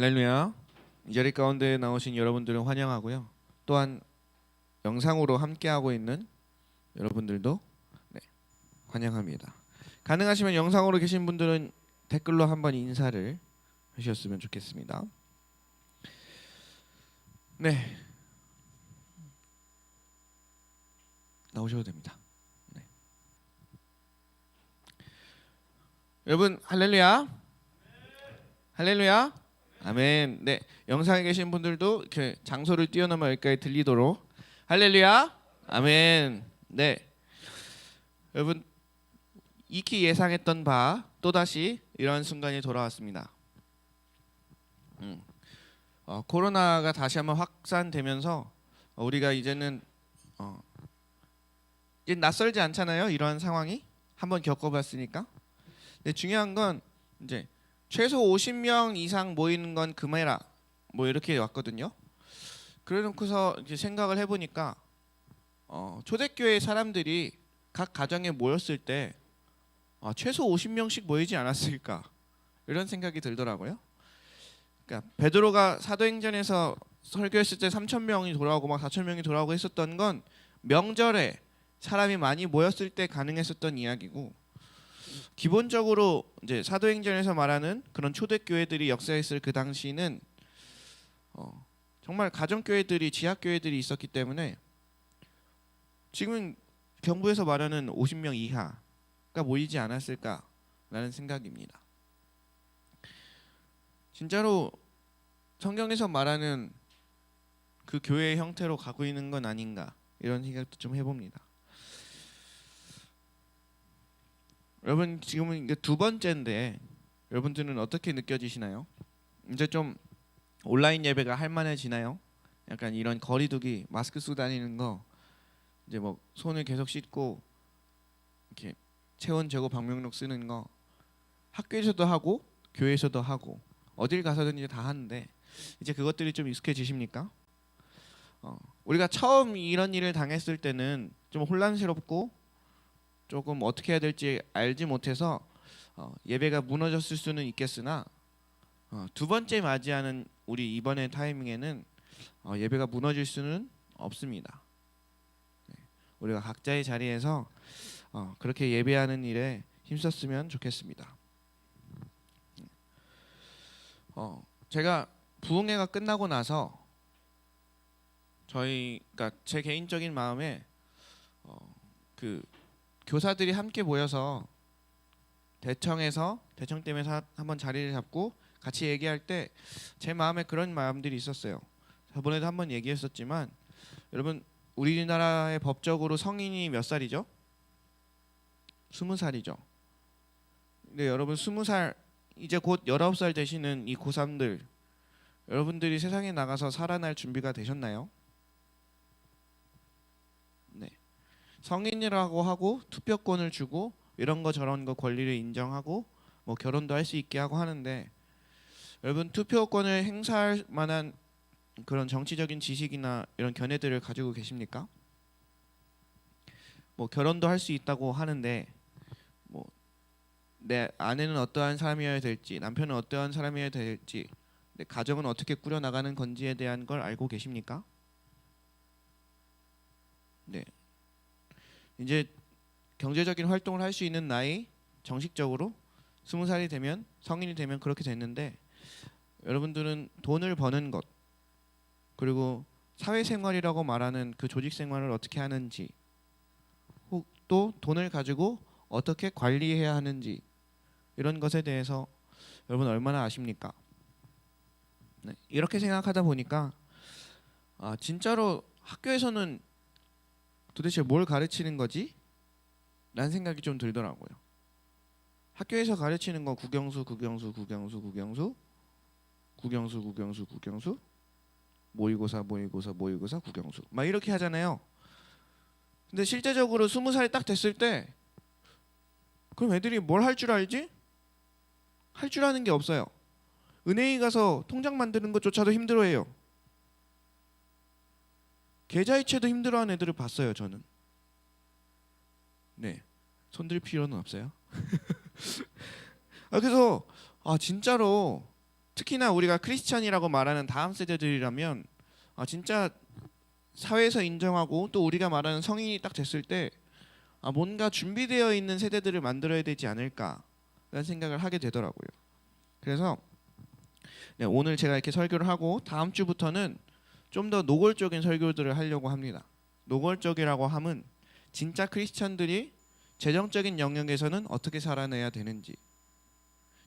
할렐루야. 이 자리 가운데 나오신 여러분들은 환영하고요. 또한 영상으로 함께하고 있는 여러분들도 환영합니다. 가능하시면 영상으로 계신 분들은 댓글로 한번 인사를 하셨으면 좋겠습니다. 네, 나오셔도 됩니다. 네. 여러분 할렐루야. 할렐루야. 아멘. 네, 영상에 계신 분들도 이렇게 장소를 뛰어넘어 여기까지 들리도록 할렐루야. 아멘. 네, 여러분 익히 예상했던 바 또다시 이러한 순간이 돌아왔습니다. 코로나가 다시 한번 확산되면서 우리가 이제는 이제 낯설지 않잖아요. 이러한 상황이 한번 겪어봤으니까. 근데 중요한 건 이제 최소 50명 이상 모이는 건 금해라 뭐 이렇게 왔거든요. 그래놓고서 이제 생각을 해보니까 초대교회 사람들이 각 가정에 모였을 때 최소 50명씩 모이지 않았을까 이런 생각이 들더라고요. 그러니까 베드로가 사도행전에서 설교했을 때 3,000명이 돌아오고 막 4,000명이 돌아오고 했었던 건 명절에 사람이 많이 모였을 때 가능했었던 이야기고, 기본적으로 이제 사도행전에서 말하는 그런 초대교회들이 역사했을 그 당시는 정말 가정교회들이 지하교회들이 있었기 때문에 지금 경부에서 말하는 50명 이하가 모이지 않았을까라는 생각입니다. 진짜로 성경에서 말하는 그 교회의 형태로 가고 있는 건 아닌가 이런 생각도 좀 해봅니다. 여러분 지금은 이게 두 번째인데 여러분들은 어떻게 느껴지시나요? 이제 좀 온라인 예배가 할만해지나요? 약간 이런 거리두기 마스크 쓰고 다니는 거 이제 뭐 손을 계속 씻고 이렇게 체온 재고 방명록 쓰는 거 학교에서도 하고 교회에서도 하고 어딜 가서든 이제 다 하는데 이제 그것들이 좀 익숙해지십니까? 우리가 처음 이런 일을 당했을 때는 좀 혼란스럽고 조금 어떻게 해야 될지 알지 못해서 예배가 무너졌을 수는 있겠으나 두 번째 맞이하는 우리 이번의 타이밍에는 예배가 무너질 수는 없습니다. 우리가 각자의 자리에서 그렇게 예배하는 일에 힘썼으면 좋겠습니다. 제가 부흥회가 끝나고 나서 그러니까 제 개인적인 마음에 그 교사들이 함께 모여서 대청댐에서 한번 자리를 잡고 같이 얘기할 때 제 마음에 그런 마음들이 있었어요. 저번에도 한번 얘기했었지만 여러분 우리나라의 법적으로 성인이 몇 살이죠? 20살이죠. 근데 여러분 20살 이제 곧 19살 되시는 이 고3들 여러분들이 세상에 나가서 살아날 준비가 되셨나요? 네. 성인이라고 하고 투표권을 주고 이런 거 저런 거 권리를 인정하고 뭐 결혼도 할 수 있게 하고 하는데 여러분 투표권을 행사할 만한 그런 정치적인 지식이나 이런 견해들을 가지고 계십니까? 뭐 결혼도 할 수 있다고 하는데 뭐 내 아내는 어떠한 사람이어야 될지 남편은 어떠한 사람이어야 될지 내 가정은 어떻게 꾸려나가는 건지에 대한 걸 알고 계십니까? 네. 이제 경제적인 활동을 할 수 있는 나이 정식적으로 20살이 되면 성인이 되면 그렇게 됐는데 여러분들은 돈을 버는 것 그리고 사회생활이라고 말하는 그 조직생활을 어떻게 하는지 혹 또 돈을 가지고 어떻게 관리해야 하는지 이런 것에 대해서 여러분 얼마나 아십니까? 네, 이렇게 생각하다 보니까 진짜로 학교에서는 도대체 뭘 가르치는 거지? 라는 생각이 좀 들더라고요. 학교에서 가르치는 거 국영수 모의고사 국영수 막 이렇게 하잖아요. 근데 실제적으로 20살이 딱 됐을 때 그럼 애들이 뭘 할 줄 알지? 할 줄 아는 게 없어요. 은행에 가서 통장 만드는 것조차도 힘들어해요. 계좌이체도 힘들어하는 애들을 봤어요, 저는. 네, 손들 필요는 없어요. 그래서 진짜로 특히나 우리가 크리스천이라고 말하는 다음 세대들이라면 진짜 사회에서 인정하고 또 우리가 말하는 성인이 딱 됐을 때 뭔가 준비되어 있는 세대들을 만들어야 되지 않을까라는 생각을 하게 되더라고요. 그래서 오늘 제가 이렇게 설교를 하고 다음 주부터는 좀 더 노골적인 설교들을 하려고 합니다. 노골적이라고 함은 진짜 크리스천들이 재정적인 영역에서는 어떻게 살아내야 되는지,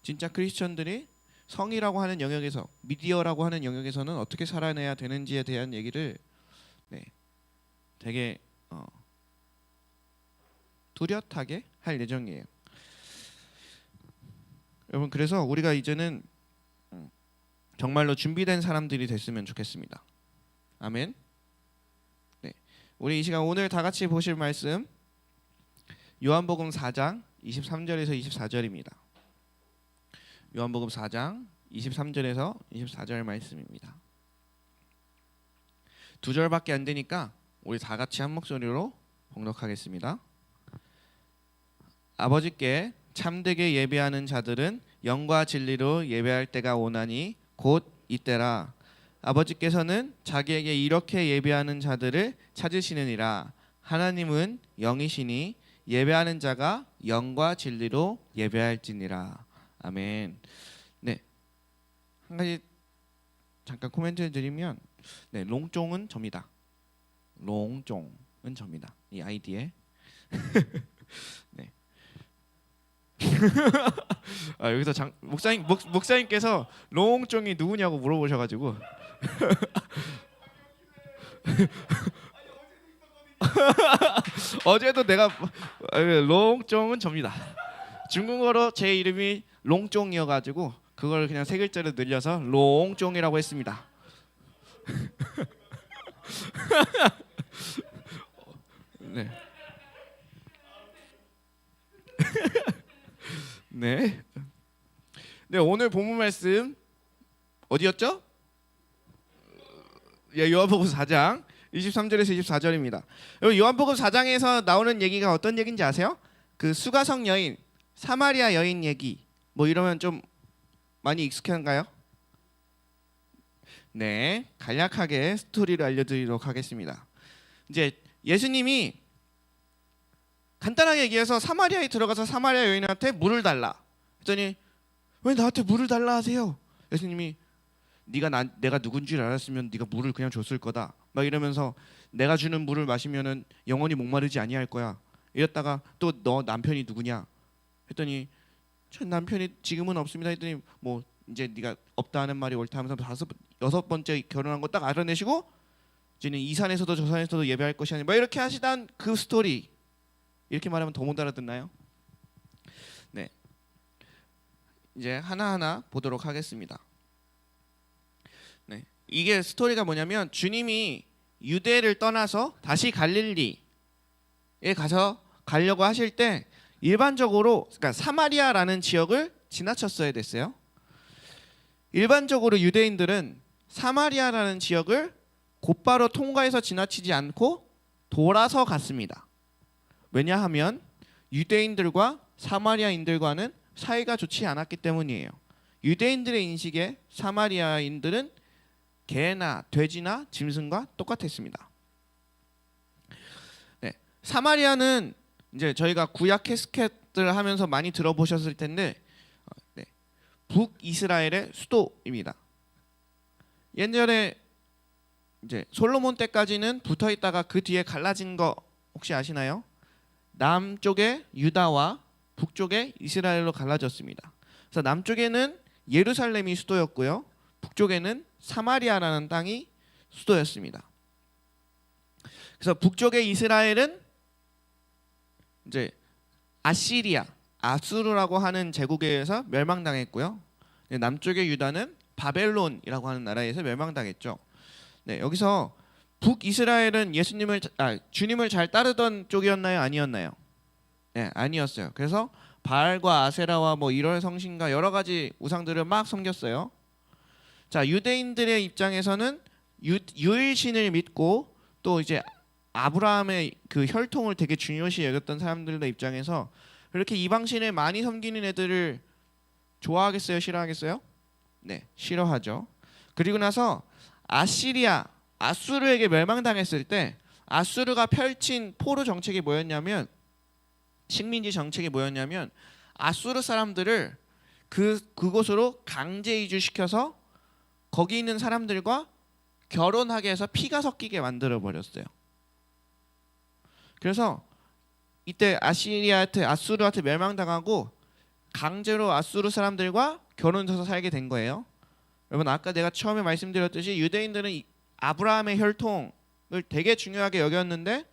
진짜 크리스천들이 성이라고 하는 영역에서, 미디어라고 하는 영역에서는 어떻게 살아내야 되는지에 대한 얘기를 되게 뚜렷하게 할 예정이에요. 여러분, 그래서 우리가 이제는 정말로 준비된 사람들이 됐으면 좋겠습니다. 아멘. 우리 이 시간 오늘 다 같이 보실 말씀 요한복음 4장 23절에서 24절입니다. 요한복음 4장 23절에서 24절 말씀입니다. 두 절밖에 안 되니까 우리 다 같이 한 목소리로 봉독하겠습니다. 아버지께 참되게 예배하는 자들은 영과 진리로 예배할 때가 오나니 곧 이때라. 아버지께서는 자기에게 이렇게 예배하는 자들을 찾으시느니라. 하나님은 영이시니 예배하는 자가 영과 진리로 예배할지니라. 아멘. 네, 한 가지 잠깐 코멘트를 드리면, 롱종은 접니다. 롱종은 접니다. 이 아이디에. 네. 여기서 목사님께서 롱종이 누구냐고 물어보셔가지고 어제도 내가 롱종은 접니다. 중국어로 제 이름이 롱종이어가지고 그걸 그냥 세 글자로 늘려서 롱종이라고 했습니다. 네. 네, 오늘 본문 말씀 어디였죠? 요한복음 4장 23절에서 24절입니다. 여러분, 요한복음 4장에서 나오는 얘기가 어떤 얘기인지 아세요? 그 수가성 여인, 사마리아 여인 얘기, 뭐 이러면 좀 많이 익숙한가요? 네, 간략하게 스토리를 알려드리도록 하겠습니다. 이제 예수님이 간단하게 얘기해서 사마리아에 들어가서 사마리아 여인한테 물을 달라 했더니, 왜 나한테 물을 달라 하세요? 예수님이 내가 누군 줄 알았으면 네가 물을 그냥 줬을 거다 막 이러면서, 내가 주는 물을 마시면은 영원히 목마르지 아니할 거야 이랬다가, 또 너 남편이 누구냐 했더니, 저 남편이 지금은 없습니다 했더니, 뭐 이제 네가 없다는 말이 옳다 하면서 여섯 번째 결혼한 거 딱 알아내시고, 이제는 이 산에서도 저 산에서도 예배할 것이 아니라 막 이렇게 하시던 그 스토리, 이렇게 말하면 더 못 알아듣나요? 네, 이제 하나하나 보도록 하겠습니다. 네, 이게 스토리가 뭐냐면, 주님이 유대를 떠나서 다시 갈릴리에 가려고 하실 때 일반적으로, 그러니까 사마리아라는 지역을 지나쳤어야 됐어요. 일반적으로 유대인들은 사마리아라는 지역을 곧바로 통과해서 지나치지 않고 돌아서 갔습니다. 왜냐하면 유대인들과 사마리아인들과는 사이가 좋지 않았기 때문이에요. 유대인들의 인식에 사마리아인들은 개나 돼지나 짐승과 똑같았습니다. 네, 사마리아는 이제 저희가 구약 캐스켓을 하면서 많이 들어보셨을 텐데, 북이스라엘의 수도입니다. 옛날에 이제 솔로몬 때까지는 붙어 있다가 그 뒤에 갈라진 거 혹시 아시나요? 남쪽에 유다와 북쪽에 이스라엘로 갈라졌습니다. 그래서 남쪽에는 예루살렘이 수도였고요, 북쪽에는 사마리아라는 땅이 수도였습니다. 그래서 북쪽의 이스라엘은 이제 아시리아, 아수르라고 하는 제국에 의해서 멸망당했고요. 남쪽의 유다는 바벨론이라고 하는 나라에서 멸망당했죠. 네, 여기서 북이스라엘은 주님을 잘 따르던 쪽이었나요? 아니었나요? 네, 아니었어요. 그래서 바알과 아세라와 뭐 이럴 성신과 여러 가지 우상들을 막 섬겼어요. 자, 유대인들의 입장에서는 유일신을 믿고 또 이제 아브라함의 그 혈통을 되게 중요시 여겼던 사람들의 입장에서 그렇게 이방신을 많이 섬기는 애들을 좋아하겠어요? 싫어하겠어요? 네, 싫어하죠. 그리고 나서 아수르에게 멸망당했을 때 아수르가 펼친 포로 정책이 뭐였냐면, 식민지 정책이 뭐였냐면, 아수르 사람들을 그곳으로 강제 이주시켜서 거기 있는 사람들과 결혼하게 해서 피가 섞이게 만들어 버렸어요. 그래서 이때 아수르한테 멸망당하고 강제로 아수르 사람들과 결혼해서 살게 된 거예요. 여러분, 아까 내가 처음에 말씀드렸듯이 유대인들은 아브라함의 혈통을 되게 중요하게 여겼는데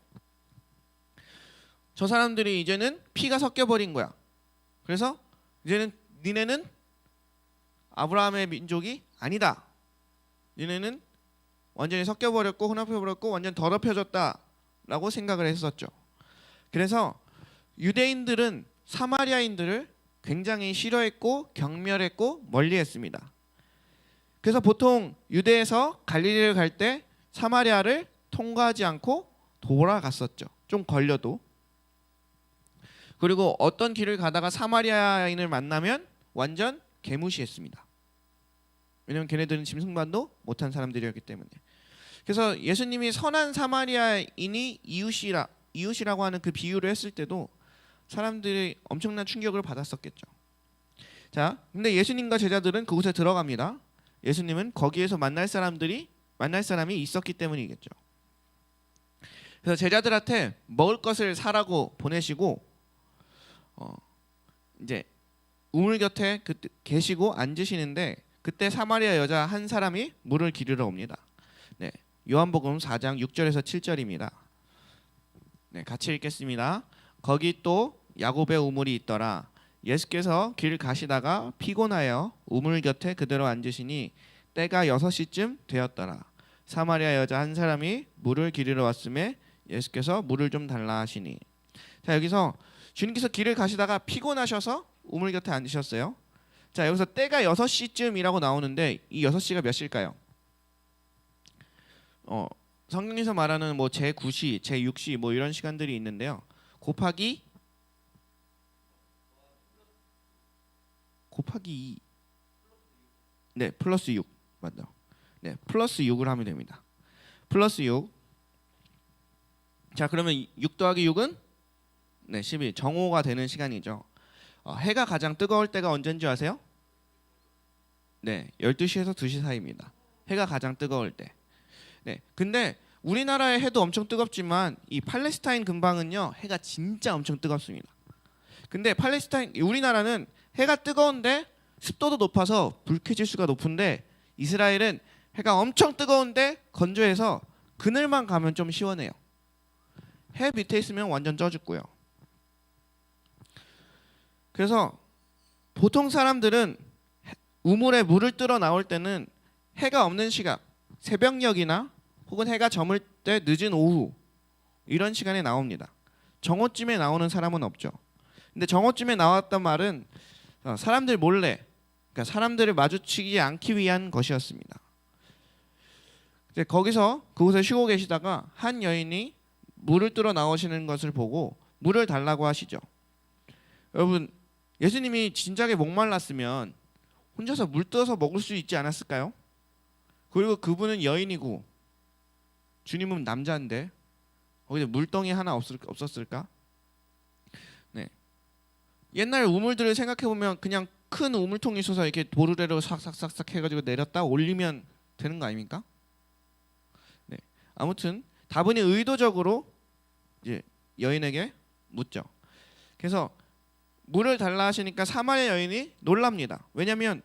저 사람들이 이제는 피가 섞여 버린 거야. 그래서 이제는 니네는 아브라함의 민족이 아니다. 니네는 완전히 섞여 버렸고 혼합해 버렸고 완전 더럽혀졌다라고 생각을 했었죠. 그래서 유대인들은 사마리아인들을 굉장히 싫어했고 경멸했고 멀리했습니다. 그래서 보통 유대에서 갈릴리를 갈 때 사마리아를 통과하지 않고 돌아갔었죠. 좀 걸려도. 그리고 어떤 길을 가다가 사마리아인을 만나면 완전 개무시했습니다. 왜냐하면 걔네들은 짐승반도 못한 사람들이었기 때문에. 그래서 예수님이 선한 사마리아인이 이웃이라고 하는 그 비유를 했을 때도 사람들이 엄청난 충격을 받았었겠죠. 자, 근데 예수님과 제자들은 그곳에 들어갑니다. 예수님은 거기에서 만날 사람이 있었기 때문이겠죠. 그래서 제자들한테 먹을 것을 사라고 보내시고 이제 우물 곁에 계시고 앉으시는데 그때 사마리아 여자 한 사람이 물을 기르러 옵니다. 네, 요한복음 4장 6절에서 7절입니다. 네, 같이 읽겠습니다. 거기 또 야곱의 우물이 있더라. 예수께서 길 가시다가 피곤하여 우물 곁에 그대로 앉으시니 때가 6시쯤 되었더라. 사마리아 여자 한 사람이 물을 기르러 왔음에 예수께서 물을 좀 달라 하시니. 자, 여기서 주님께서 길을 가시다가 피곤하셔서 우물 곁에 앉으셨어요. 자, 여기서 때가 6시쯤이라고 나오는데 이 6시가 몇 시일까요? 성경에서 말하는 뭐 제9시, 제6시 뭐 이런 시간들이 있는데요. 곱하기 2. 네, 플러스 6. 맞죠? 네, 플러스 6을 하면 됩니다. 플러스 6. 자, 그러면 6 더하기 6은 네, 12. 정오가 되는 시간이죠. 해가 가장 뜨거울 때가 언제인지 아세요? 네, 12시에서 2시 사이입니다. 해가 가장 뜨거울 때. 네, 근데 우리나라의 해도 엄청 뜨겁지만 이 팔레스타인 근방은요 해가 진짜 엄청 뜨겁습니다. 근데 우리나라는 해가 뜨거운데 습도도 높아서 불쾌지수가 높은데 이스라엘은 해가 엄청 뜨거운데 건조해서 그늘만 가면 좀 시원해요. 해 밑에 있으면 완전 쪄 죽고요. 그래서 보통 사람들은 우물에 물을 뜨러 나올 때는 해가 없는 시각, 새벽녘이나 혹은 해가 저물 때 늦은 오후 이런 시간에 나옵니다. 정오쯤에 나오는 사람은 없죠. 근데 정오쯤에 나왔단 말은 사람들 몰래, 그러니까 사람들을 마주치지 않기 위한 것이었습니다. 이제 거기서 그곳에 쉬고 계시다가 한 여인이 물을 뜨러 나오시는 것을 보고 물을 달라고 하시죠. 여러분, 예수님이 진작에 목말랐으면 혼자서 물 떠서 먹을 수 있지 않았을까요? 그리고 그분은 여인이고 주님은 남자인데 거기서 물덩이 하나 없었을까? 네. 옛날 우물들을 생각해 보면 그냥 큰 우물통이 있어서 이렇게 도르래로 싹싹싹싹 해가지고 내렸다 올리면 되는 거 아닙니까? 네. 아무튼 다분히 의도적으로 이제 여인에게 묻죠. 그래서 물을 달라 하시니까 사마리아 여인이 놀랍니다. 왜냐하면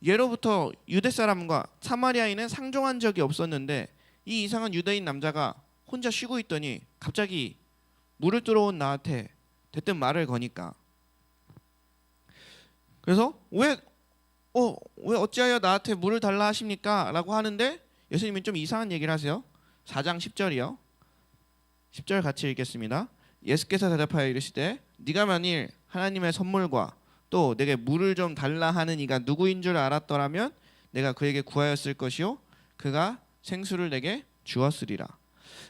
예로부터 유대 사람과 사마리아인은 상종한 적이 없었는데 이 이상한 유대인 남자가 혼자 쉬고 있더니 갑자기 물을 들어온 나한테 대뜸 말을 거니까 그래서 왜 어찌하여 나한테 물을 달라 하십니까? 라고 하는데 예수님은 좀 이상한 얘기를 하세요. 4장 10절이요. 10절 같이 읽겠습니다. 예수께서 대답하여 이르시되 네가 만일 하나님의 선물과 또 내게 물을 좀 달라 하는 이가 누구인 줄 알았더라면 내가 그에게 구하였을 것이요 그가 생수를 내게 주었으리라.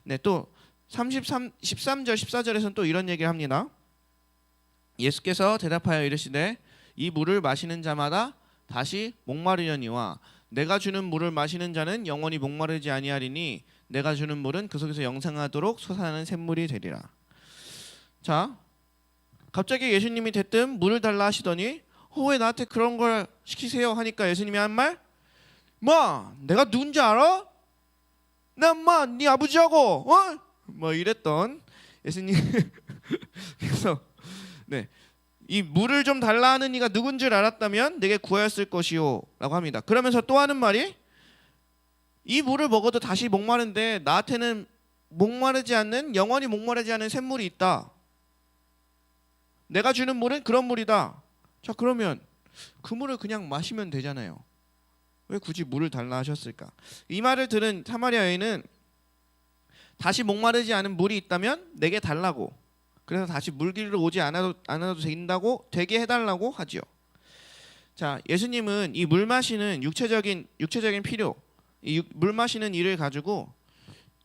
네, 또 13절 14절에서는 또 이런 얘기를 합니다. 예수께서 대답하여 이르시되 이 물을 마시는 자마다 다시 목마르려니와 내가 주는 물을 마시는 자는 영원히 목마르지 아니하리니 내가 주는 물은 그 속에서 영생하도록 솟아나는 샘물이 되리라. 자, 갑자기 예수님이 대뜸 물을 달라 하시더니 왜 나한테 그런 걸 시키세요 하니까 예수님이 한 말, 내가 누군지 알아? 네 아버지하고 뭐 이랬던 예수님. 그래서 이 물을 좀 달라 하는 이가 누군 줄 알았다면 내게 구하였을 것이요 라고 합니다. 그러면서 또 하는 말이, 이 물을 먹어도 다시 목마른데 나한테는 영원히 목마르지 않는 샘물이 있다. 내가 주는 물은 그런 물이다. 자, 그러면 그 물을 그냥 마시면 되잖아요. 왜 굳이 물을 달라 하셨을까? 이 말을 들은 사마리아 여인은 다시 목마르지 않은 물이 있다면 내게 달라고, 그래서 다시 물길로 오지 않아도 되게 해달라고 하지요. 자, 예수님은 이 물 마시는 육체적인 필요, 물 마시는 일을 가지고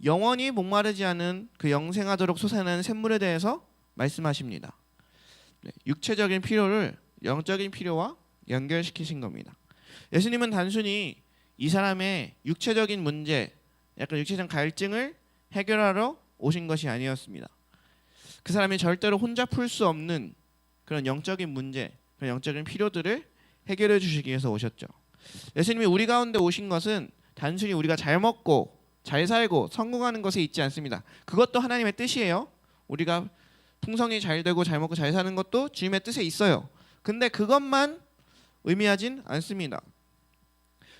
영원히 목마르지 않은 그 영생하도록 솟아나는 샘물에 대해서 말씀하십니다. 육체적인 필요를 영적인 필요와 연결시키신 겁니다. 예수님은 단순히 이 사람의 육체적인 문제, 약간 육체적 갈증을 해결하러 오신 것이 아니었습니다. 그 사람이 절대로 혼자 풀 수 없는 그런 영적인 문제, 그런 영적인 필요들을 해결해 주시기 위해서 오셨죠. 예수님이 우리 가운데 오신 것은 단순히 우리가 잘 먹고 잘 살고 성공하는 것에 있지 않습니다. 그것도 하나님의 뜻이에요. 우리가 풍성히 잘 되고 잘 먹고 잘 사는 것도 주님의 뜻에 있어요. 근데 그것만 의미하진 않습니다.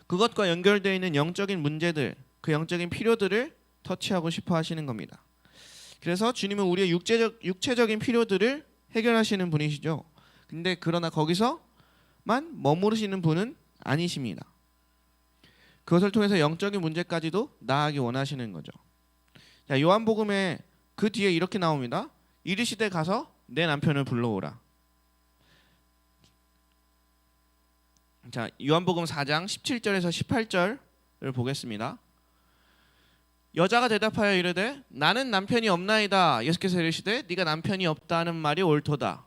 그것과 연결되어 있는 영적인 문제들, 그 영적인 필요들을 터치하고 싶어 하시는 겁니다. 그래서 주님은 우리의 육체적인 필요들을 해결하시는 분이시죠. 근데 그러나 거기서만 머무르시는 분은 아니십니다. 그것을 통해서 영적인 문제까지도 나아가기 원하시는 거죠. 자, 요한복음에 그 뒤에 이렇게 나옵니다. 이르시되 가서 내 남편을 불러오라. 자, 요한복음 4장 17절에서 18절을 보겠습니다. 여자가 대답하여 이르되 나는 남편이 없나이다. 예수께서 이르시되 네가 남편이 없다는 말이 옳도다.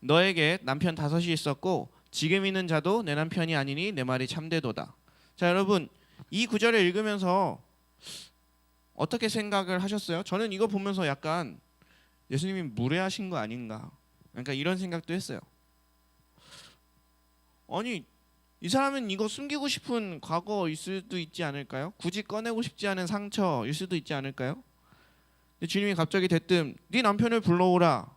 너에게 남편 5이 있었고 지금 있는 자도 내 남편이 아니니 내 말이 참되도다. 자, 여러분, 이 구절을 읽으면서 어떻게 생각을 하셨어요? 저는 이거 보면서 약간 예수님이 무례하신 거 아닌가, 그러니까 이런 생각도 했어요. 아니, 이 사람은 이거 숨기고 싶은 과거일 수도 있지 않을까요? 굳이 꺼내고 싶지 않은 상처일 수도 있지 않을까요? 근데 주님이 갑자기 대뜸 네 남편을 불러오라.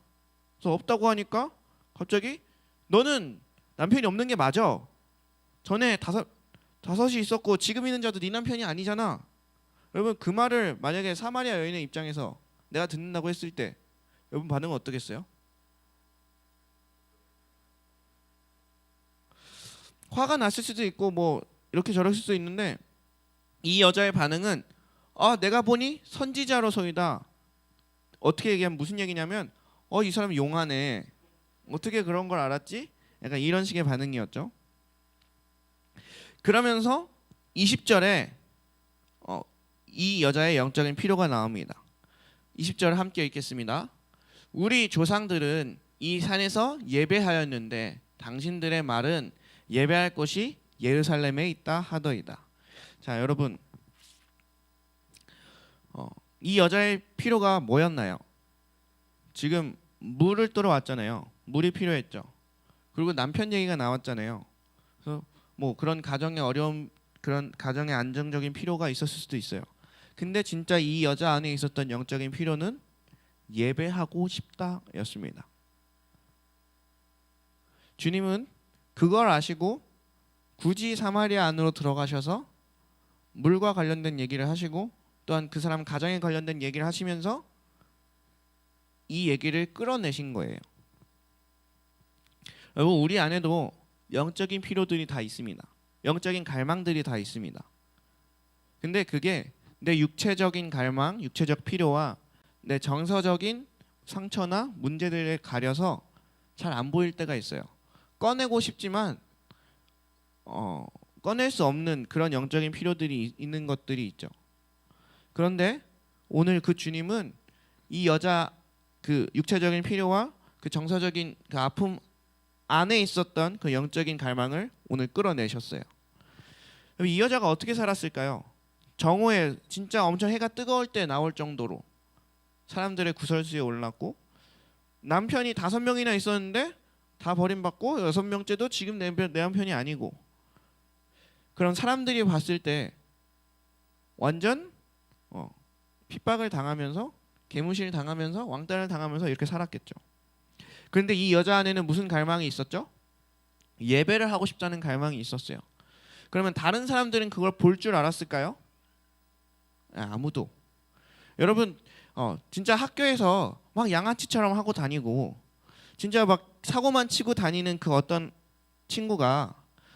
그래서 없다고 하니까 갑자기 너는 남편이 없는 게 맞아. 전에 다섯이 있었고 지금 있는 자도 네 남편이 아니잖아. 여러분, 그 말을 만약에 사마리아 여인의 입장에서 내가 듣는다고 했을 때 여러분 반응은 어떻겠어요? 화가 났을 수도 있고 뭐 이렇게 저럴 수도 있는데, 이 여자의 반응은 내가 보니 선지자로소이다. 어떻게 얘기하면 무슨 얘기냐면 이 사람 용하네. 어떻게 그런 걸 알았지? 약간 이런 식의 반응이었죠. 그러면서 20절에 이 여자의 영적인 필요가 나옵니다. 20절 함께 읽겠습니다. 우리 조상들은 이 산에서 예배하였는데 당신들의 말은 예배할 곳이 예루살렘에 있다 하더이다. 자, 여러분, 이 여자의 필요가 뭐였나요? 지금 물을 뜨러 왔잖아요. 물이 필요했죠. 그리고 남편 얘기가 나왔잖아요. 그래서 뭐 그런 가정의 어려움, 그런 가정의 안정적인 필요가 있었을 수도 있어요. 근데 진짜 이 여자 안에 있었던 영적인 필요는 예배하고 싶다였습니다. 주님은 그걸 아시고 굳이 사마리아 안으로 들어가셔서 물과 관련된 얘기를 하시고 또한 그 사람 가정에 관련된 얘기를 하시면서 이 얘기를 끌어내신 거예요. 여러분, 우리 안에도 영적인 필요들이 다 있습니다. 영적인 갈망들이 다 있습니다. 근데 그게 내 육체적인 갈망, 육체적 필요와 내 정서적인 상처나 문제들에 가려서 잘 안 보일 때가 있어요. 꺼내고 싶지만 꺼낼 수 없는 그런 영적인 필요들이 있는 것들이 있죠. 그런데 오늘 그 주님은 이 여자 그 육체적인 필요와 그 정서적인 그 아픔 안에 있었던 그 영적인 갈망을 오늘 끌어내셨어요. 그럼 이 여자가 어떻게 살았을까요? 정오에 진짜 엄청 해가 뜨거울 때 나올 정도로 사람들의 구설수에 올랐고, 남편이 5명이나 있었는데 다 버림받고 6명째도 지금 내 남편이 아니고, 그런 사람들이 봤을 때 완전 핍박을 당하면서, 개무시를 당하면서, 왕따를 당하면서 이렇게 살았겠죠. 그런데 이 여자 안에는 무슨 갈망이 있었죠? 예배를 하고 싶다는 갈망이 있었어요. 그러면 다른 사람들은 그걸 볼 줄 알았을까요? 아무도. 여러분 진짜 학교에서 막 양아치처럼 하고 다니고 진짜 막 사고만 치고 다니는 그 어떤 친구가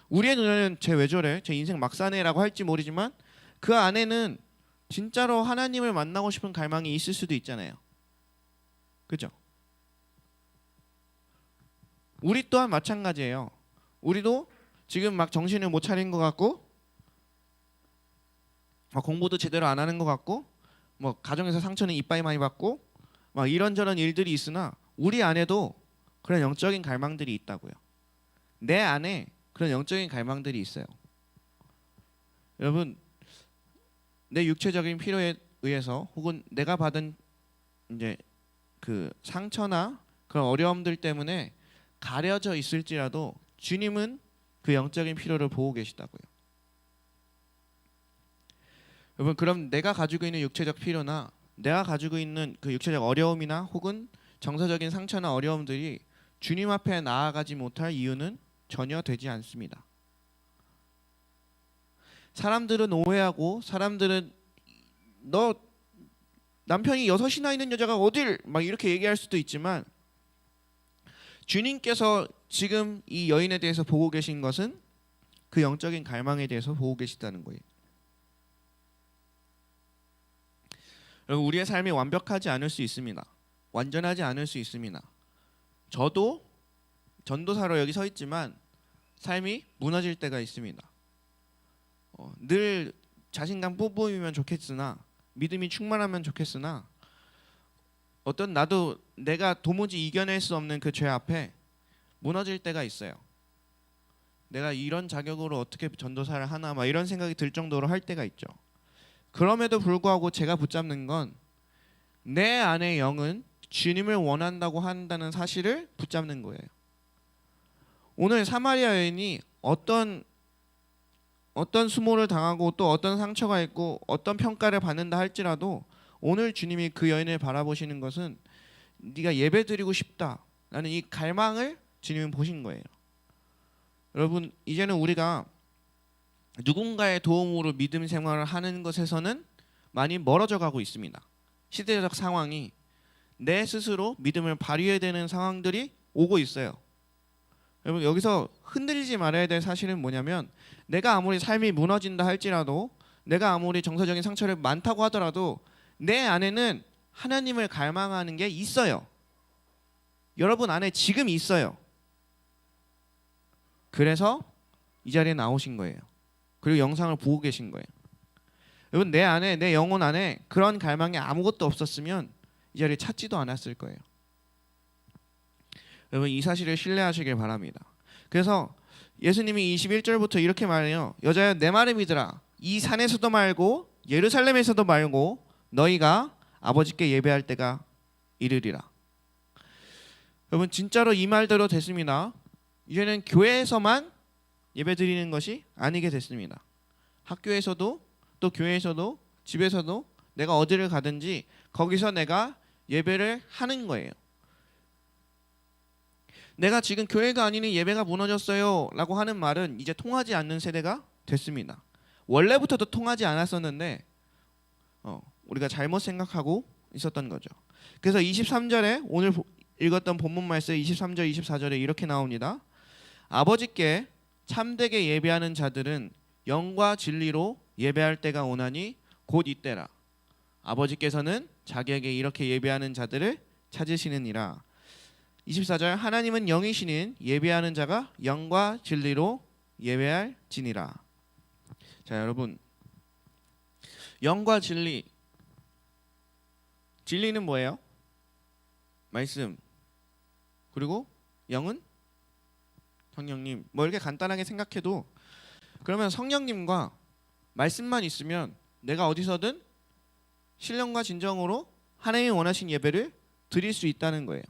우리의 눈에는 쟤 왜 저래? 쟤 인생 막 사네라고 할지 모르지만 그 안에는 진짜로 하나님을 만나고 싶은 갈망이 있을 수도 있잖아요. 그죠? 우리 또한 마찬가지예요. 우리도 지금 막 정신을 못 차린 것 같고, 공부도 제대로 안 하는 것 같고, 뭐 가정에서 상처는 이빠이 많이 받고, 막 이런저런 일들이 있으나 우리 안에도 그런 영적인 갈망들이 있다고요. 내 안에 그런 영적인 갈망들이 있어요. 여러분, 내 육체적인 필요에 의해서 혹은 내가 받은 이제 그 상처나 그런 어려움들 때문에 가려져 있을지라도 주님은 그 영적인 필요를 보고 계시다고요. 여러분, 그럼 내가 가지고 있는 육체적 필요나 내가 가지고 있는 그 육체적 어려움이나 혹은 정서적인 상처나 어려움들이 주님 앞에 나아가지 못할 이유는 전혀 되지 않습니다. 사람들은 오해하고, 사람들은 너 남편이 6이나 있는 여자가 어딜 막 이렇게 얘기할 수도 있지만, 주님께서 지금 이 여인에 대해서 보고 계신 것은 그 영적인 갈망에 대해서 보고 계시다는 거예요. 여러분, 우리의 삶이 완벽하지 않을 수 있습니다. 완전하지 않을 수 있습니다. 저도 전도사로 여기 서 있지만 삶이 무너질 때가 있습니다. 늘 자신감 뿜뿜이면 좋겠으나, 믿음이 충만하면 좋겠으나, 어떤 나도 내가 도무지 이겨낼 수 없는 그 죄 앞에 무너질 때가 있어요. 내가 이런 자격으로 어떻게 전도사를 하나 막 이런 생각이 들 정도로 할 때가 있죠. 그럼에도 불구하고 제가 붙잡는 건 내 안의 영은 주님을 원한다고 한다는 사실을 붙잡는 거예요. 오늘 사마리아 여인이 어떤 수모를 당하고 또 어떤 상처가 있고 어떤 평가를 받는다 할지라도 오늘 주님이 그 여인을 바라보시는 것은 네가 예배드리고 싶다라는 이 갈망을 주님은 보신 거예요. 여러분, 이제는 우리가 누군가의 도움으로 믿음 생활을 하는 것에서는 많이 멀어져 가고 있습니다. 시대적 상황이 내 스스로 믿음을 발휘해야 되는 상황들이 오고 있어요. 여러분, 여기서 흔들리지 말아야 될 사실은 뭐냐면, 내가 아무리 삶이 무너진다 할지라도, 내가 아무리 정서적인 상처를 많다고 하더라도 내 안에는 하나님을 갈망하는 게 있어요. 여러분 안에 지금 있어요. 그래서 이 자리에 나오신 거예요. 그리고 영상을 보고 계신 거예요. 여러분, 내 안에, 내 영혼 안에 그런 갈망이 아무것도 없었으면 이 자리에 찾지도 않았을 거예요. 여러분, 이 사실을 신뢰하시길 바랍니다. 그래서 예수님이 21절부터 이렇게 말해요. 여자야, 내 말을 믿으라. 이 산에서도 말고 예루살렘에서도 말고 너희가 아버지께 예배할 때가 이르리라. 여러분, 진짜로 이 말대로 됐습니다. 이제는 교회에서만 예배드리는 것이 아니게 됐습니다. 학교에서도, 또 교회에서도, 집에서도, 내가 어디를 가든지 거기서 내가 예배를 하는 거예요. 내가 지금 교회가 아니니 예배가 무너졌어요 라고 하는 말은 이제 통하지 않는 세대가 됐습니다. 원래부터도 통하지 않았었는데 우리가 잘못 생각하고 있었던 거죠. 그래서 23절에 오늘 읽었던 본문 말씀 23절 24절에 이렇게 나옵니다. 아버지께 참되게 예배하는 자들은 영과 진리로 예배할 때가 오나니 곧 이때라. 아버지께서는 자기에게 이렇게 예배하는 자들을 찾으시느니라. 24절, 하나님은 영이시니 예배하는 자가 영과 진리로 예배할지니라. 자, 여러분, 영과 진리, 진리는 뭐예요? 말씀. 그리고 영은 성령님 뭐 이렇게 간단하게 생각해도 그러면 성령님과 말씀만 있으면 내가 어디서든 신령과 진정으로 하나님이 원하신 예배를 드릴 수 있다는 거예요.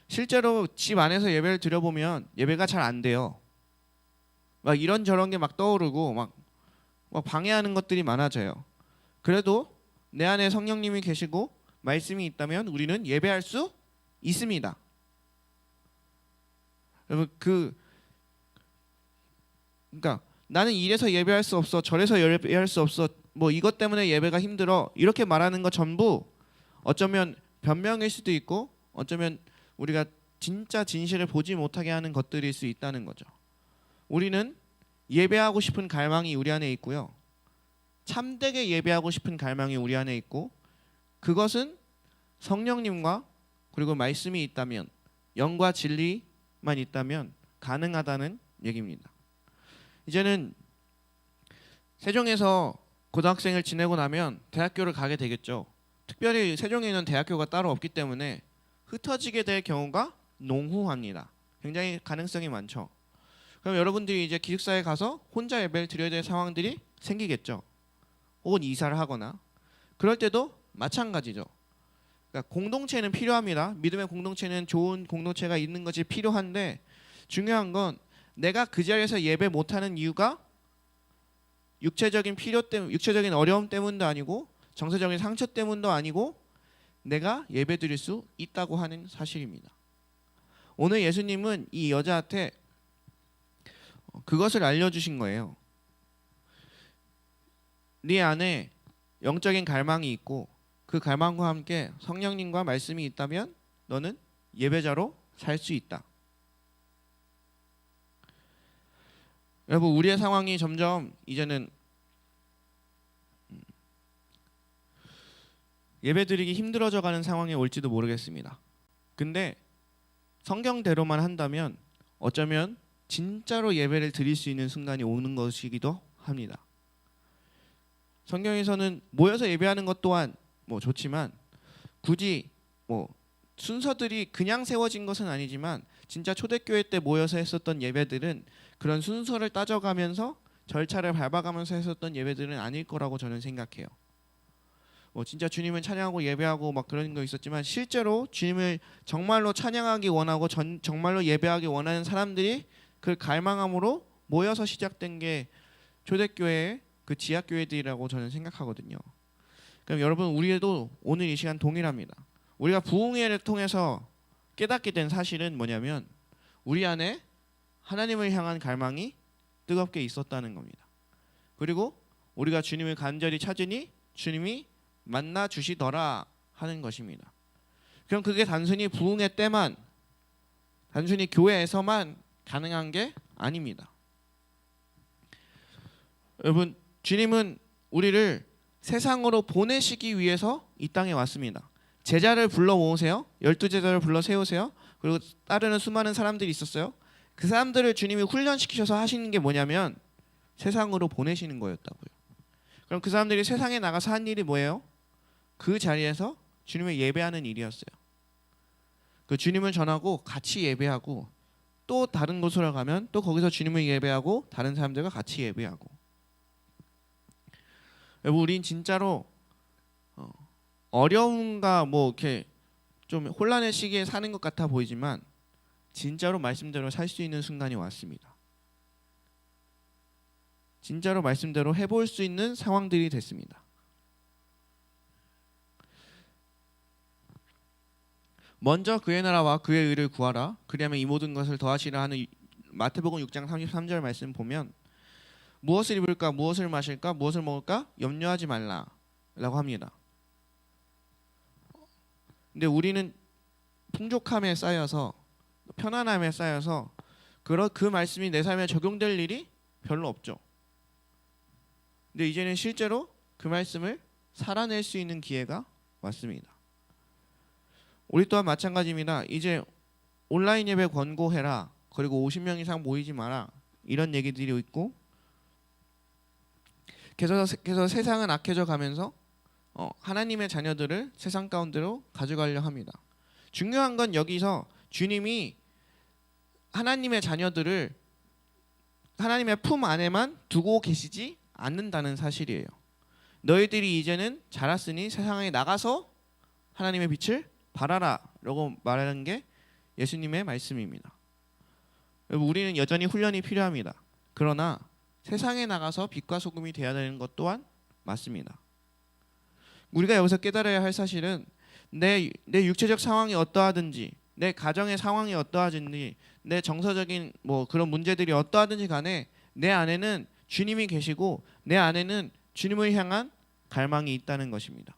실제로 집 안에서 예배를 드려보면 예배가 잘 안 돼요. 막 이런저런 게 막 떠오르고 막 방해하는 것들이 많아져요. 그래도 내 안에 성령님이 계시고 말씀이 있다면 우리는 예배할 수 있습니다. 여러분 그러니까 나는 이래서 예배할 수 없어, 저래서 예배할 수 없어, 뭐 이것 때문에 예배가 힘들어 이렇게 말하는 것 전부 어쩌면 변명일 수도 있고 어쩌면 우리가 진짜 진실을 보지 못하게 하는 것들일 수 있다는 거죠. 우리는 예배하고 싶은 갈망이 우리 안에 있고요. 참되게 예배하고 싶은 갈망이 우리 안에 있고 그것은 성령님과 그리고 말씀이 있다면 영과 진리만 있다면 가능하다는 얘기입니다. 이제는 세종에서 고등학생을 지내고 나면 대학교를 가게 되겠죠. 특별히 세종에는 대학교가 따로 없기 때문에 흩어지게 될 경우가 농후합니다. 굉장히 가능성이 많죠. 그럼 여러분들이 이제 기숙사에 가서 혼자 예배를 드려야 될 상황들이 생기겠죠. 혹은 이사를 하거나 그럴 때도 마찬가지죠. 그러니까 공동체는 필요합니다. 믿음의 공동체는 좋은 공동체가 있는 것이 필요한데 중요한 건 내가 그 자리에서 예배 못하는 이유가 육체적인 필요 때문, 육체적인 어려움 때문도 아니고 정서적인 상처 때문도 아니고 내가 예배 드릴 수 있다고 하는 사실입니다. 오늘 예수님은 이 여자한테 그것을 알려주신 거예요. 네 안에 영적인 갈망이 있고 그 갈망과 함께 성령님과 말씀이 있다면 너는 예배자로 살 수 있다. 여러분 우리의 상황이 점점 이제는 예배드리기 힘들어져 가는 상황에 올지도 모르겠습니다. 근데 성경대로만 한다면 어쩌면 진짜로 예배를 드릴 수 있는 순간이 오는 것이기도 합니다. 성경에서는 모여서 예배하는 것 또한 뭐 좋지만 굳이 뭐 순서들이 그냥 세워진 것은 아니지만 진짜 초대교회 때 모여서 했었던 예배들은 그런 순서를 따져가면서 절차를 밟아가면서 했었던 예배들은 아닐 거라고 저는 생각해요. 뭐 진짜 주님을 찬양하고 예배하고 막 그런 거 있었지만 실제로 주님을 정말로 찬양하기 원하고 정말로 예배하기 원하는 사람들이 그 갈망함으로 모여서 시작된 게 초대교회의 그 지하교회들이라고 저는 생각하거든요. 그럼 여러분 우리도 오늘 이 시간 동일합니다. 우리가 부흥회를 통해서 깨닫게 된 사실은 뭐냐면 우리 안에 하나님을 향한 갈망이 뜨겁게 있었다는 겁니다. 그리고 우리가 주님을 간절히 찾으니 주님이 만나 주시더라 하는 것입니다. 그럼 그게 단순히 부흥회 때만 단순히 교회에서만 가능한 게 아닙니다. 여러분 주님은 우리를 세상으로 보내시기 위해서 이 땅에 왔습니다. 제자를 불러 모으세요. 12제자를 불러 세우세요. 그리고 따르는 수많은 사람들이 있었어요. 그 사람들을 주님이 훈련시키셔서 하시는 게 뭐냐면 세상으로 보내시는 거였다고요. 그럼 그 사람들이 세상에 나가서 한 일이 뭐예요? 그 자리에서 주님을 예배하는 일이었어요. 그 주님을 전하고 같이 예배하고 또 다른 곳으로 가면 또 거기서 주님을 예배하고 다른 사람들과 같이 예배하고. 여러분 우린 진짜로 어려움과 뭐 이렇게 좀 혼란의 시기에 사는 것 같아 보이지만 진짜로 말씀대로 살 수 있는 순간이 왔습니다. 진짜로 말씀대로 해볼 수 있는 상황들이 됐습니다. 먼저 그의 나라와 그의 의를 구하라. 그리하면 이 모든 것을 더하시라 하는 마태복음 6장 33절 말씀 보면 무엇을 입을까, 무엇을 마실까, 무엇을 먹을까 염려하지 말라라고 합니다. 근데 우리는 풍족함에 쌓여서 편안함에 쌓여서 그 말씀이 내 삶에 적용될 일이 별로 없죠. 근데 이제는 실제로 그 말씀을 살아낼 수 있는 기회가 왔습니다. 우리 또한 마찬가지입니다. 이제 온라인 예배 권고해라. 그리고 50명 이상 모이지 마라. 이런 얘기들이 있고 계속 세상은 악해져 가면서 하나님의 자녀들을 세상 가운데로 가져가려 합니다. 중요한 건 여기서 주님이 하나님의 자녀들을 하나님의 품 안에만 두고 계시지 않는다는 사실이에요. 너희들이 이제는 자랐으니 세상에 나가서 하나님의 빛을 발하라라고 말하는 게 예수님의 말씀입니다. 우리는 여전히 훈련이 필요합니다. 그러나 세상에 나가서 빛과 소금이 되어야 되는 것 또한 맞습니다. 우리가 여기서 깨달아야 할 사실은 내 육체적 상황이 어떠하든지, 내 가정의 상황이 어떠하든지, 내 정서적인 그런 문제들이 어떠하든지 간에 내 안에는 주님이 계시고 내 안에는 주님을 향한 갈망이 있다는 것입니다.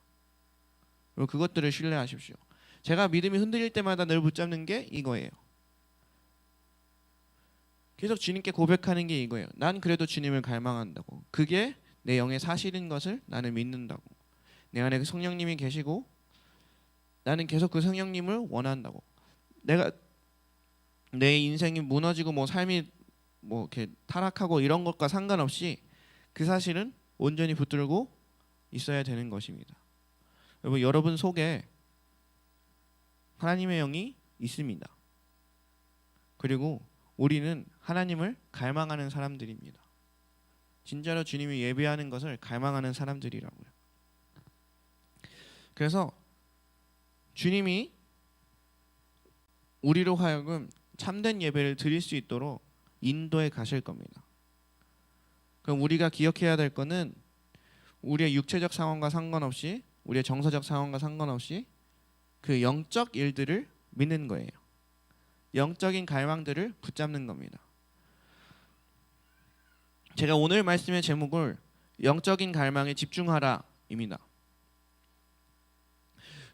그리고 그것들을 신뢰하십시오. 제가 믿음이 흔들릴 때마다 늘 붙잡는 게 이거예요. 계속 주님께 고백하는 게 이거예요. 난 그래도 주님을 갈망한다고. 그게 내 영의 사실인 것을 나는 믿는다고. 내 안에 그 성령님이 계시고 나는 계속 그 성령님을 원한다고. 내가 내 인생이 무너지고 삶이 이렇게 타락하고 이런 것과 상관없이 그 사실은 온전히 붙들고 있어야 되는 것입니다. 여러분 속에 하나님의 영이 있습니다. 그리고 우리는 하나님을 갈망하는 사람들입니다. 진짜로 주님이 예배하는 것을 갈망하는 사람들이라고요. 그래서 주님이 우리로 하여금 참된 예배를 드릴 수 있도록 인도해 가실 겁니다. 그럼 우리가 기억해야 될 것은 우리의 육체적 상황과 상관없이, 우리의 정서적 상황과 상관없이 그 영적 일들을 믿는 거예요. 영적인 갈망들을 붙잡는 겁니다. 제가 오늘 말씀의 제목을 영적인 갈망에 집중하라입니다.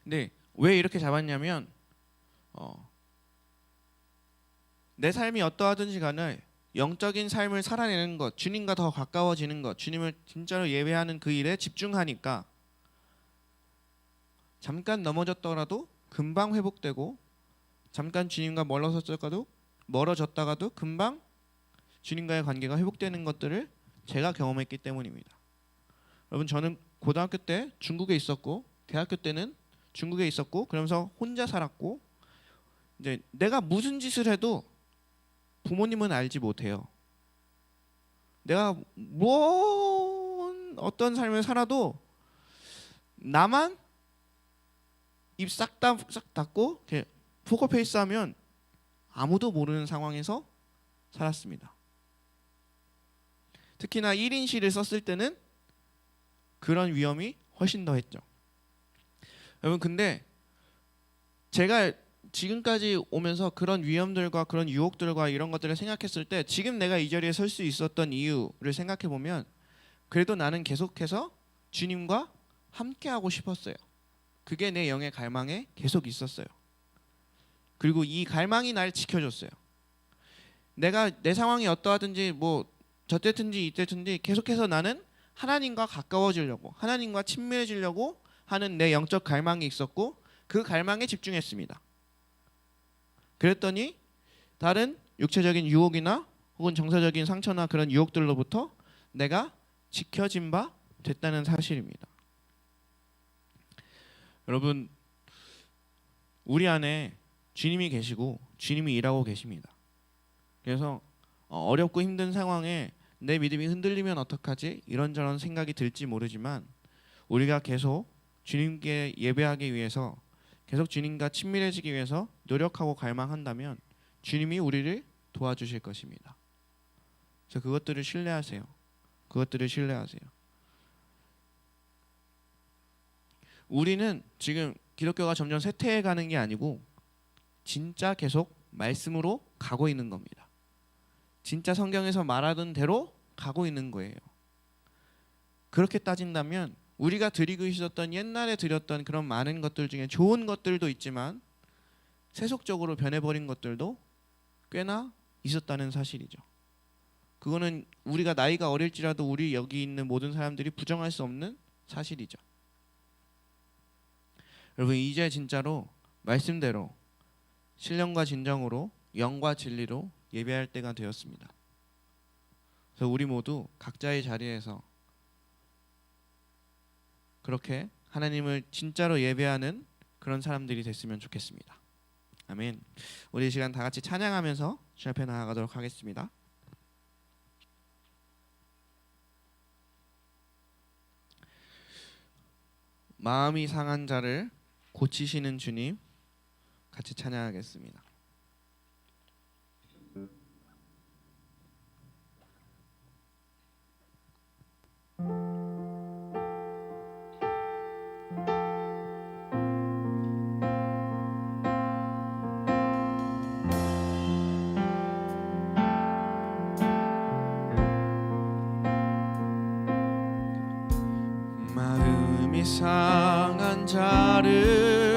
근데 왜 이렇게 잡았냐면 내 삶이 어떠하든지 간에 영적인 삶을 살아내는 것, 주님과 더 가까워지는 것, 주님을 진짜로 예배하는 그 일에 집중하니까 잠깐 넘어졌더라도 금방 회복되고, 잠깐 주님과 멀어졌다가도 금방 주님과의 관계가 회복되는 것들을 제가 경험했기 때문입니다. 여러분, 저는 고등학교 때 중국에 있었고 대학교 때는 중국에 있었고 그러면서 혼자 살았고, 이제 내가 무슨 짓을 해도 부모님은 알지 못해요. 내가 어떤 삶을 살아도 나만 입 싹 닫고 이렇게 포커페이스하면 아무도 모르는 상황에서 살았습니다. 특히나 1인실을 썼을 때는 그런 위험이 훨씬 더 했죠. 여러분, 근데 제가 지금까지 오면서 그런 위험들과 그런 유혹들과 이런 것들을 생각했을 때 지금 내가 이 자리에 설 수 있었던 이유를 생각해 보면 그래도 나는 계속해서 주님과 함께하고 싶었어요. 그게 내 영의 갈망에 계속 있었어요. 그리고 이 갈망이 날 지켜줬어요. 내가 내 상황이 어떠하든지 저때든지 이때든지 계속해서 나는 하나님과 가까워지려고, 하나님과 친밀해지려고 하는 내 영적 갈망이 있었고 그 갈망에 집중했습니다. 그랬더니 다른 육체적인 유혹이나 혹은 정서적인 상처나 그런 유혹들로부터 내가 지켜진 바 됐다는 사실입니다. 여러분, 우리 안에 주님이 계시고 주님이 일하고 계십니다. 그래서 어렵고 힘든 상황에 내 믿음이 흔들리면 어떡하지? 이런저런 생각이 들지 모르지만 우리가 계속 주님께 예배하기 위해서, 계속 주님과 친밀해지기 위해서 노력하고 갈망한다면 주님이 우리를 도와주실 것입니다. 그래서 그것들을 신뢰하세요. 그것들을 신뢰하세요. 우리는 지금 기독교가 점점 쇠퇴해가는 게 아니고 진짜 계속 말씀으로 가고 있는 겁니다. 진짜 성경에서 말하던 대로 가고 있는 거예요. 그렇게 따진다면 우리가 드리고 있었던, 옛날에 드렸던 그런 많은 것들 중에 좋은 것들도 있지만 세속적으로 변해버린 것들도 꽤나 있었다는 사실이죠. 그거는 우리가 나이가 어릴지라도 우리 여기 있는 모든 사람들이 부정할 수 없는 사실이죠. 여러분, 이제 진짜로 말씀대로 신령과 진정으로 영과 진리로 예배할 때가 되었습니다. 그래서 우리 모두 각자의 자리에서 그렇게 하나님을 진짜로 예배하는 그런 사람들이 됐으면 좋겠습니다. 아멘. 우리 이 시간 다 같이 찬양하면서 주 앞에 나아가도록 하겠습니다. 마음이 상한 자를 고치시는 주님, 같이 찬양하겠습니다. 마음이 상한 자를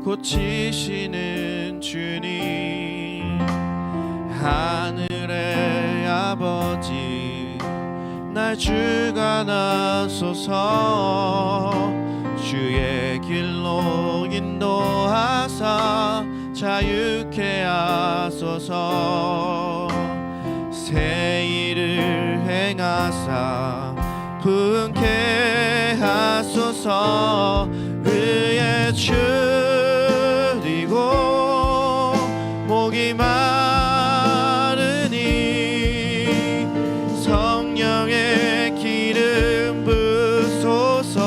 고치시는 주님, 하늘의 아버지 날 주관하소서. 주의 길로 인도하사 자유케 하소서. 새 일을 행하사 부흥케 하소서. 의에 줄이고 목이 마르니 성령의 기름 부소서.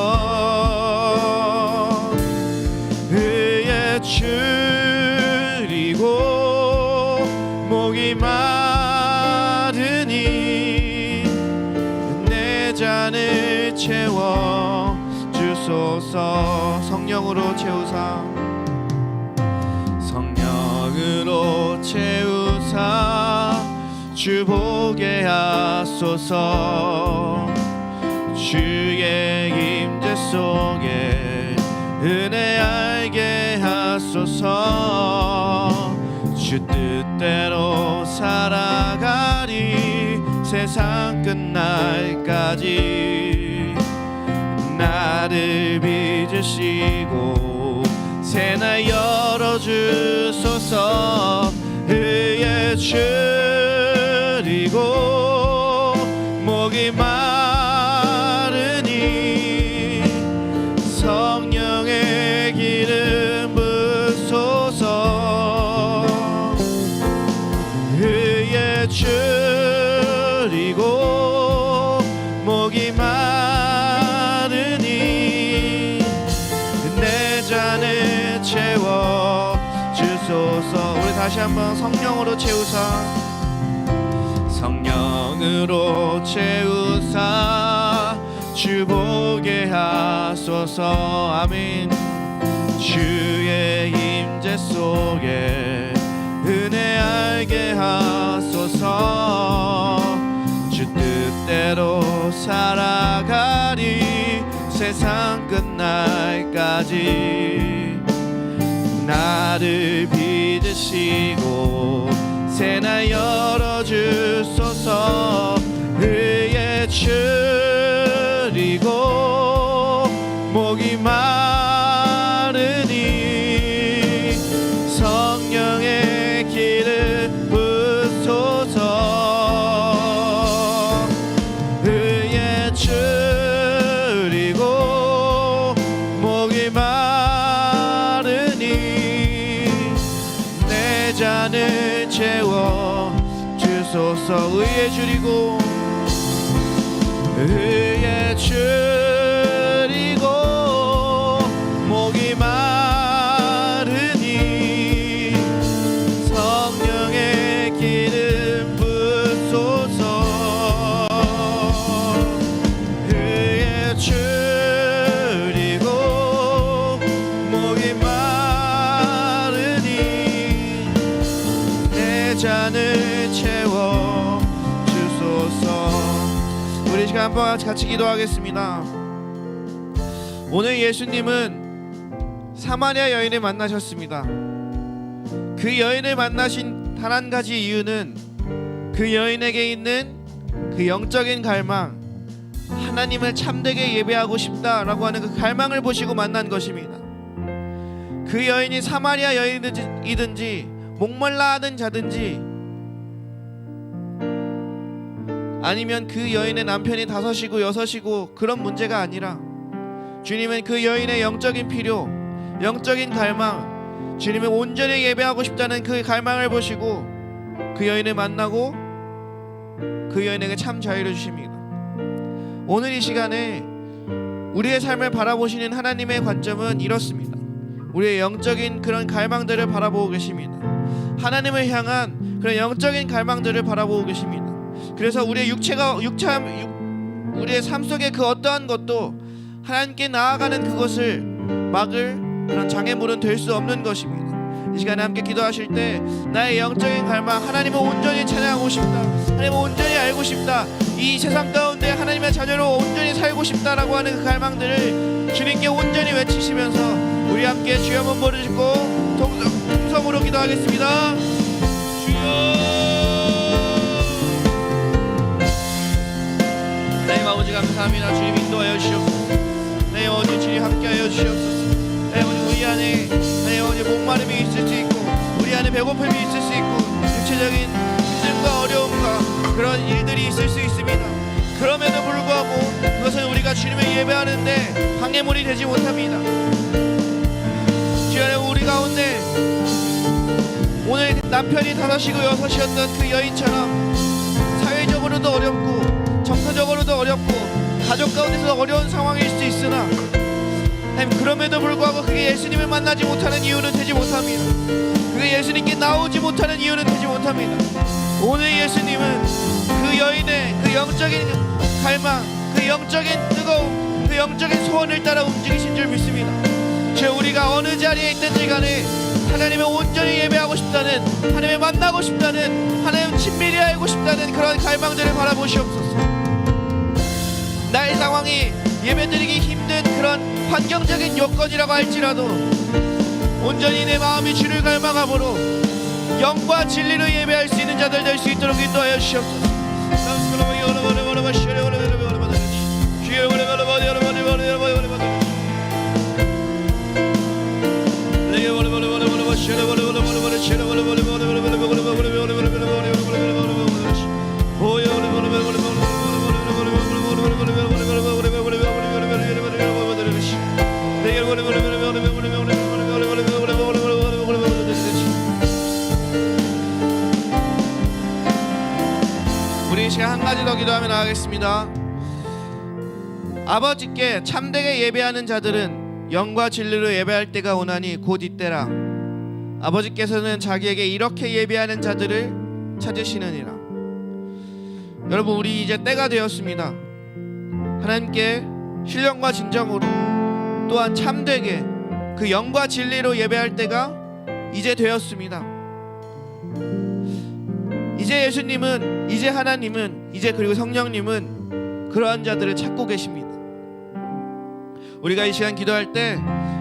의에 줄이고 목이 마르니 내 잔을 채워 주소서. 성령으로 채우사, 성령으로 채우사 주 보게 하소서. 주의 임재 속에 은혜 알게 하소서. 주 뜻대로 살아가리 세상 끝날까지. 나를 빚으시고 새날 열어주소서. 의에 줄이고 목이 마르니 성령의 기름 부소서. 의에 줄이고 목이 마르니 내 잔을 채워 주소서. 우리 다시 한번 성령으로 채우사, 성령으로 채우사 주 보게 하소서. 아멘. 주의 임재 속에 은혜 알게 하소서. 주 뜻대로 살아가리 세상 끝날까지. 나를 빚으시고 새날 열어주소서. 의에 줄이고 목이 마르니 성령의 기름 부소서. 의에 줄이고 목이 마르니 내 잔을 채워 주소서. 의에 줄이고 의에 줄이고 목이 마르니 성령의 기름 부소서. 의에 줄이고 목이 마르니 내 잔을 채워 주소서. 우리 시간 한번 같이 기도하겠습니다. 오늘 예수님은 사마리아 여인을 만나셨습니다. 그 여인을 만나신 단 한 가지 이유는 그 여인에게 있는 그 영적인 갈망, 하나님을 참되게 예배하고 싶다라고 하는 그 갈망을 보시고 만난 것입니다. 그 여인이 사마리아 여인이든지 목말라 하는 자든지 아니면 그 여인의 남편이 5이고 6이고 그런 문제가 아니라 주님은 그 여인의 영적인 필요, 영적인 갈망, 주님을 온전히 예배하고 싶다는 그 갈망을 보시고 그 여인을 만나고 그 여인에게 참 자유를 주십니다. 오늘 이 시간에 우리의 삶을 바라보시는 하나님의 관점은 이렇습니다. 우리의 영적인 그런 갈망들을 바라보고 계십니다. 하나님을 향한 그런 영적인 갈망들을 바라보고 계십니다. 그래서 우리의 우리의 삶 속에 그 어떠한 것도 하나님께 나아가는 그것을 막을 그런 장애물은 될 수 없는 것입니다. 이 시간에 함께 기도하실 때 나의 영적인 갈망, 하나님을 온전히 찬양하고 싶다, 하나님을 온전히 알고 싶다, 이 세상 가운데 하나님의 자녀로 온전히 살고 싶다라고 하는 그 갈망들을 주님께 온전히 외치시면서 우리 함께 주여 한번 부르시고 동성으로 기도하겠습니다. 주여. 하나님 아버지 감사합니다. 주님 인도하여 주시옵소서. 내 어디 주님 함께하여 주시옵소서. 내 어디 우리 안에 내 어디 목마름이 있을 수 있고 우리 안에 배고픔이 있을 수 있고 육체적인 힘듦과 어려움과 그런 일들이 있을 수 있습니다. 그럼에도 불구하고 그것은 우리가 주님을 예배하는데 방해물이 되지 못합니다. 주여, 우리 가운데 오늘 남편이 5이고 6이었던 그 여인처럼 사회적으로도 어렵고 정서적으로도 어렵고 가족 가운데서 어려운 상황일 수 있으나 그럼에도 불구하고 그게 예수님을 만나지 못하는 이유는 되지 못합니다. 그게 예수님께 나오지 못하는 이유는 되지 못합니다. 오늘 예수님은 그 여인의 그 영적인 갈망, 그 영적인 뜨거움, 그 영적인 소원을 따라 움직이신 줄 믿습니다. 저 우리가 어느 자리에 있든지 간에 하나님을 온전히 예배하고 싶다는, 하나님을 만나고 싶다는, 하나님 친밀히 알고 싶다는 그런 갈망들을 바라보시옵소서. 나의 상황이 예배드리기 힘든 그런 환경적인 요건이라고 할지라도 온전히 내 마음이 주를 갈망함으로 영과 진리로 예배할 수 있는 자들 될 수 있도록 인도하여 주시옵소서. 우리 시간 한 가지 더 기도하며 나가겠습니다. 아버지께 참되게 예배하는 자들은 영과 진리로 예배할 때가 오나니 곧 이때라. 아버지께서는 자기에게 이렇게 예배하는 자들을 찾으시느니라. 여러분, 우리 이제 때가 되었습니다. 하나님께 신령과 진정으로 또한 참되게 그 영과 진리로 예배할 때가 이제 되었습니다. 이제 예수님은, 이제 하나님은, 이제 그리고 성령님은 그러한 자들을 찾고 계십니다. 우리가 이 시간 기도할 때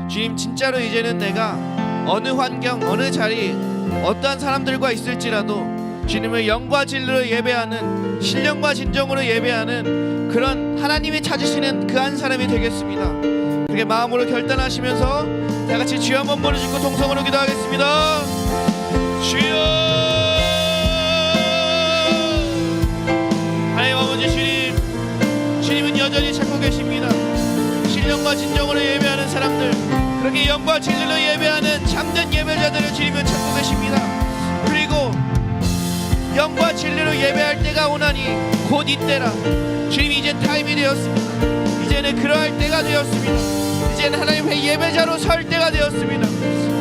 주님, 진짜로 이제는 내가 어느 환경, 어느 자리, 어떠한 사람들과 있을지라도 주님을 영과 진리로 예배하는, 신령과 진정으로 예배하는 그런 하나님이 찾으시는 그 한 사람이 되겠습니다. 그렇게 마음으로 결단하시면서 다 같이 주여 한번 부르시고 동성으로 기도하겠습니다. 주여. 하나님 아버지, 주님은 여전히 찾고 계십니다. 신령과 진정으로 예배하는 사람들, 그렇게 영과 진리로 예배하는 참된 예배자들을 주님은 찾고 계십니다. 그리고 영과 진리로 예배할 때가 오나니 곧 이때라. 주님이 이제 타임이 되었습니다. 이제는 그러할 때가 되었습니다. 이제는 하나님의 예배자로 설 때가 되었습니다.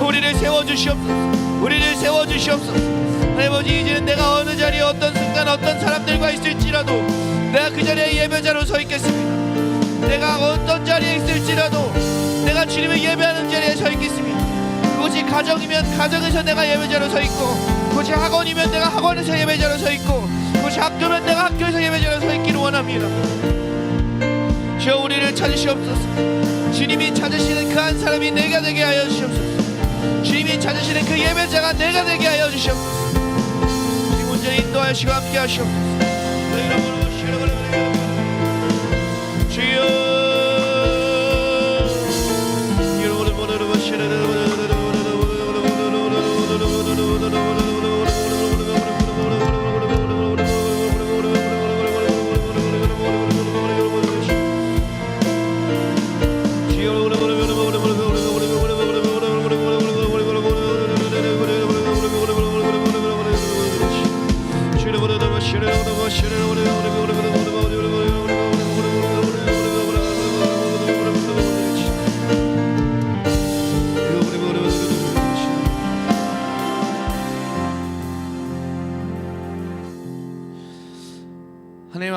우리를 세워주시옵소서. 우리를 세워주시옵소서. 하나님 아버지, 이제는 내가 어느 자리에 어떤 순간 어떤 사람들과 있을지라도 내가 그 자리에 예배자로 서 있겠습니다. 내가 어떤 자리에 있을지라도 내가 주님을 예배하는 자리에 서 있겠습니다. 그것이 가정이면 가정에서 내가 예배자로 서 있고, 그것이 학원이면 내가 학원에서 예배자로 서 있고, 그것이 학교면 내가 학교에서 예배자로 서 있기를 원합니다. 주여, 우리를 찾으시옵소서. 주님이 찾으시는 그 한 사람이 내가 되게 하여 주시옵소서. 주님이 찾으시는 그 예배자가 내가 되게 하여 주시옵소서. 주님 온전히 인도하시고 함께 하시옵소서. 주여.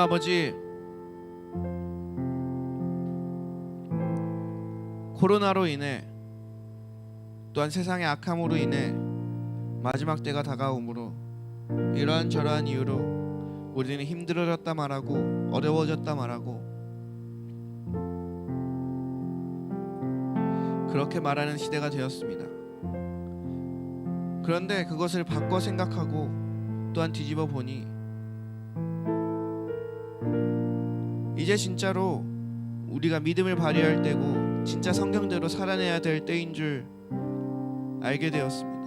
아버지, 코로나로 인해 또한 세상의 악함으로 인해 마지막 때가 다가오므로 이러한저러한 이유로 우리는 힘들어졌다 말하고 어려워졌다 말하고 그렇게 말하는 시대가 되었습니다. 그런데 그것을 바꿔 생각하고 또한 뒤집어 보니 이제 진짜로 우리가 믿음을 발휘할 때고 진짜 성경대로 살아내야 될 때인 줄 알게 되었습니다.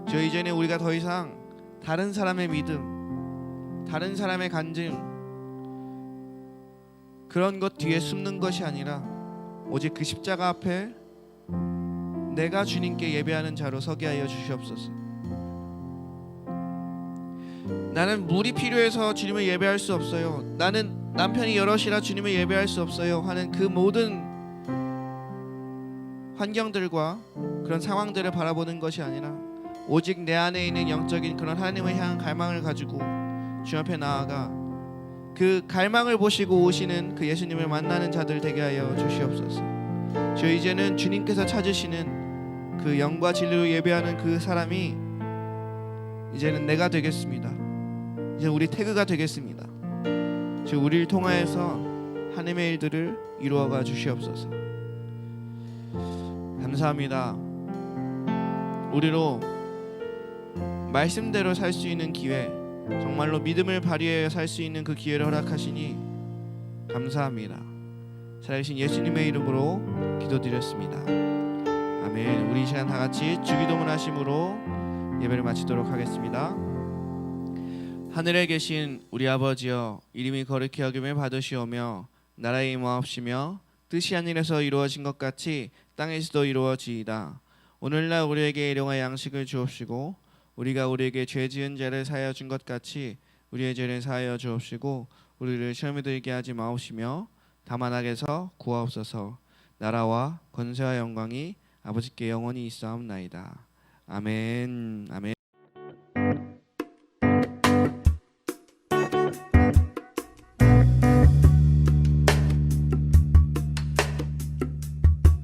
저 이제는 우리가 더 이상 다른 사람의 믿음, 다른 사람의 간증 그런 것 뒤에 숨는 것이 아니라 오직 그 십자가 앞에 내가 주님께 예배하는 자로 서게 하여 주시옵소서. 나는 물이 필요해서 주님을 예배할 수 없어요. 나는 남편이 여럿이라 주님을 예배할 수 없어요 하는 그 모든 환경들과 그런 상황들을 바라보는 것이 아니라 오직 내 안에 있는 영적인 그런 하나님을 향한 갈망을 가지고 주 앞에 나아가 그 갈망을 보시고 오시는 그 예수님을 만나는 자들 되게 하여 주시옵소서. 저 이제는 주님께서 찾으시는 그 영과 진리로 예배하는 그 사람이 이제는 내가 되겠습니다. 이제 우리 태그가 되겠습니다. 저 우리를 통하여서 하나님의 일들을 이루어가 주시옵소서. 감사합니다. 우리로 말씀대로 살 수 있는 기회, 정말로 믿음을 발휘하여 살 수 있는 그 기회를 허락하시니 감사합니다. 살아계신 예수님의 이름으로 기도드렸습니다. 아멘. 우리 이 시간 다 같이 주기도문 하심으로 예배를 마치도록 하겠습니다. 하늘에 계신 우리 아버지여, 이름이 거룩히 여김을 받으시오며 나라의 임하옵시며 뜻이 하늘에서 이루어진 것 같이 땅에서도 이루어지이다. 오늘날 우리에게 일용할 양식을 주옵시고 우리가 우리에게 죄 지은 자를 사하여 준 것 같이 우리의 죄를 사하여 주옵시고 우리를 시험에 들게 하지 마옵시며 다만 악에서 구하옵소서. 나라와 권세와 영광이 아버지께 영원히 있사옵나이다. 아멘. 아멘.